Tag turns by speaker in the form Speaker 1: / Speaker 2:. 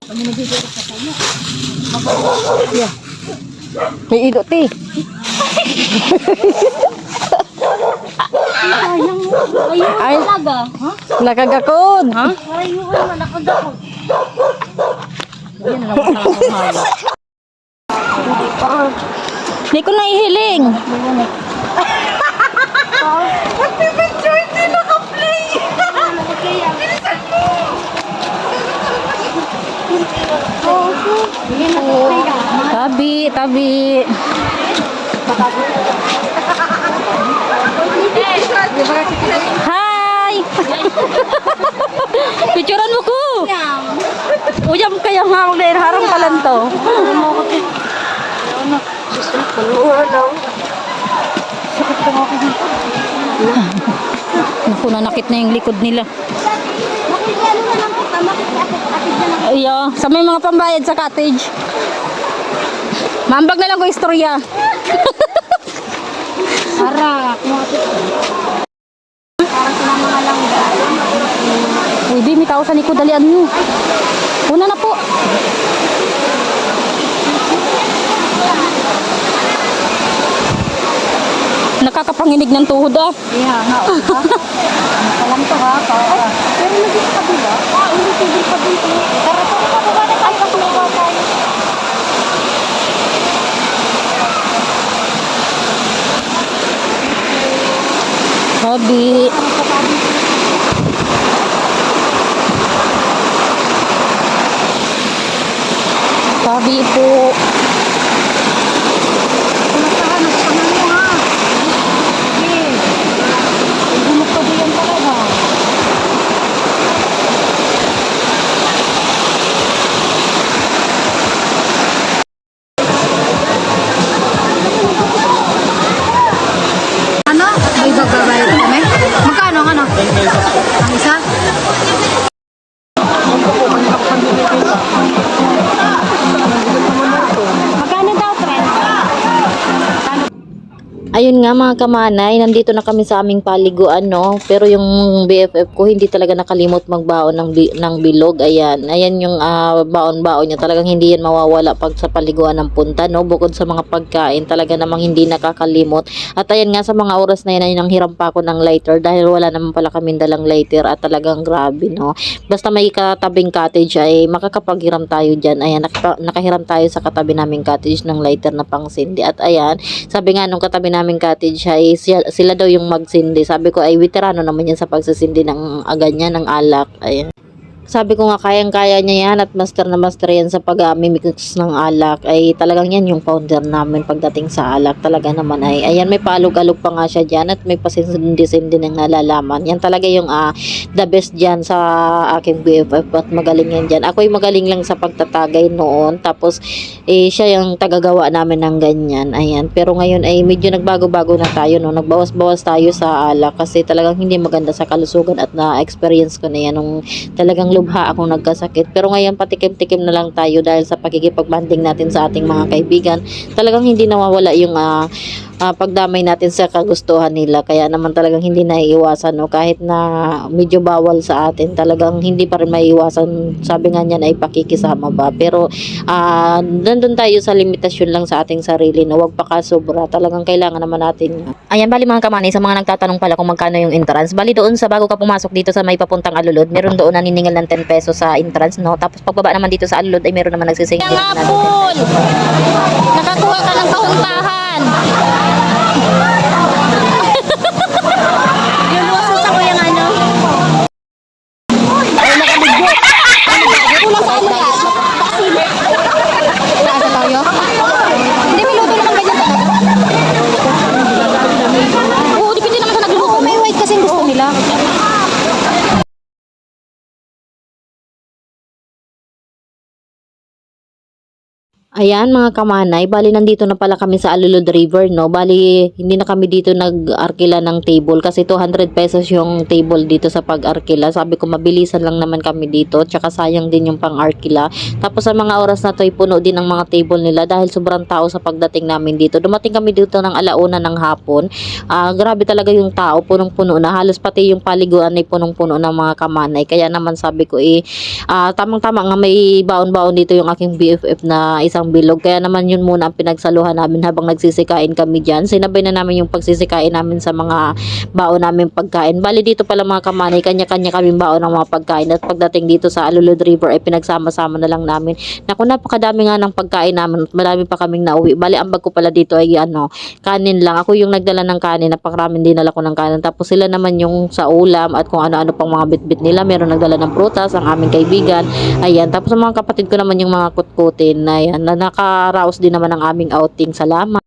Speaker 1: Kami nagigilip sa kanya.
Speaker 2: Yeah. May ilo, ti.
Speaker 1: Sayang mo. Ayun
Speaker 2: Ay.
Speaker 1: talaga. Ha?
Speaker 2: Nakagakod.
Speaker 1: Ha? Ayun naman. Nakagakod. Yan na naman ako mahal.
Speaker 2: Hindi ko naihiling.
Speaker 1: Mag-picture, hindi naka-play. Naka-play yan. Bilisan mo. Hindi naka-play yan.
Speaker 2: Tabi, tabi. Hi! Picturean mo ko. Uyam kaya nga ako dahil harang palan to. Naku, nanakit na yung likod nila. Iyo, sa may mga pambayad sa cottage. Mambag na lang ko istorya.
Speaker 1: Harap. Parang sila mga langga.
Speaker 2: Uy, di, may tao sa likod. Dalian nyo. Una na po. Nakakapanginig ng tuhod ah.
Speaker 1: Kaya nga. Alam to ha. Pero hindi ka kabila. Hindi pwede ka dito. Pero kung mababa na tayo, kasuwa tayo.
Speaker 2: Sabi. Sabi po.
Speaker 1: Ano? May bababayad kami? Magkano ang ano? Ang isa? Magkano daw, friend?
Speaker 2: Ayun nga mga kamanay, nandito na kami sa aming paliguan, no? Pero yung BFF ko hindi talaga nakalimot magbaon ng bilog. Ayan, ayan yung baon-baon niya. Talagang hindi yan mawawala pag sa paliguan ng punta, no? Bukod sa mga pagkain, talaga namang hindi nakakalimot. At ayan nga, sa mga oras na yan, ay nanghiram pa ako ng lighter dahil wala naman pala kaming dalang lighter at talagang grabe, no? Basta may katabing cottage ay makakapaghiram tayo dyan. Ayan, nakahiram tayo sa katabi naming cottage ng lighter na pangsindi. At ayan, sabi nga nung katabi naming cottage ay sila daw yung magsindi. Sabi ko ay veterano naman yan sa pagsisindi ng ganyan, ng alak. Ayan. Sabi ko nga kayang-kaya niya yan at master na master yan sa pag-mimix ng alak. Ay talagang yan yung founder namin pagdating sa alak. Talaga naman ay ayan, may paalog-alog pa nga siya dyan at may pasindi-sindi ng nalalaman. Yan talaga yung the best dyan sa aking BFF at magaling yan dyan. Ako'y magaling lang sa pagtatagay noon. Tapos siya yung tagagawa namin ng ganyan. Ayan. Pero ngayon ay medyo nagbago-bago na tayo, no? Nagbawas-bawas tayo sa alak kasi talagang hindi maganda sa kalusugan at na-experience ko na yan nung talagang lubha akong nagkasakit. Pero ngayon patikim-tikim na lang tayo dahil sa pagkikipag-banding natin sa ating mga kaibigan. Talagang hindi nawawala yung pagdamay natin sa kagustuhan nila. Kaya naman talagang hindi naiiwasan, no? Kahit na medyo bawal sa atin, talagang hindi pa rin maiiwasan. Sabi nga niyan ay pakikisama ba. Pero nandun tayo sa limitasyon lang sa ating sarili, no? Huwag pa kasobra. Talagang kailangan naman natin. Ayan, bali mga kamanay, sa mga nagtatanong pala kung magkano yung entrance. Bali doon sa bago ka pumasok dito sa may papuntang Alulod, meron doon naniningil ng 10 pesos sa entrance, no? Tapos pagbaba naman dito sa Alulod ay meron naman nagsisingil na doon. Nakakuha ka ng kahuntahan.
Speaker 1: Yung wasos ako yung ano? Taasa tayo? Hindi, may luto naman ganyan talaga.
Speaker 2: Oo, depende naman sa nagluto.
Speaker 1: May white kasing gusto nila.
Speaker 2: Ayan mga kamanay, bali nandito na pala kami sa Alulod River, no? Bali hindi na kami dito nag-arkila ng table kasi 200 pesos yung table dito sa pag-arkila. Sabi ko mabilisan lang naman kami dito, tsaka sayang din yung pang-arkila. Tapos sa mga oras na to ay puno din ang mga table nila dahil sobrang tao sa pagdating namin dito. Dumating kami dito ng alauna ng hapon. Grabe talaga yung tao, punong-puno na. Halos pati yung paliguan ay punong-puno ng mga kamanay. Kaya naman sabi ko tamang-tama nga may baon-baon dito yung aking BFF na isang bilog. Kaya naman yun muna ang pinagsaluhan namin habang nagsisikain kami dyan. Sinabay na namin yung pagsisikain namin sa mga baon namin pagkain. Bali dito pala mga kamanay, kanya-kanya kaming baon ng mga pagkain. At pagdating dito sa Alulod River ay pinagsama-sama na lang namin. Naku, napakadami nga ng pagkain namin. Marami pa kaming nauwi. Bali ang bag ko pala dito ay kanin lang. Ako yung nagdala ng kanin. Napakaraming dinala ko ng kanin. Tapos sila naman yung sa ulam at kung ano-ano pang mga bitbit nila. Meron nagdala ng prutas, ang aming kaibigan. Ayan. Tapos ang mga kapatid ko naman yung mga kutkutin. Ayan. Na nakaraos din naman ang aming outing. Salamat.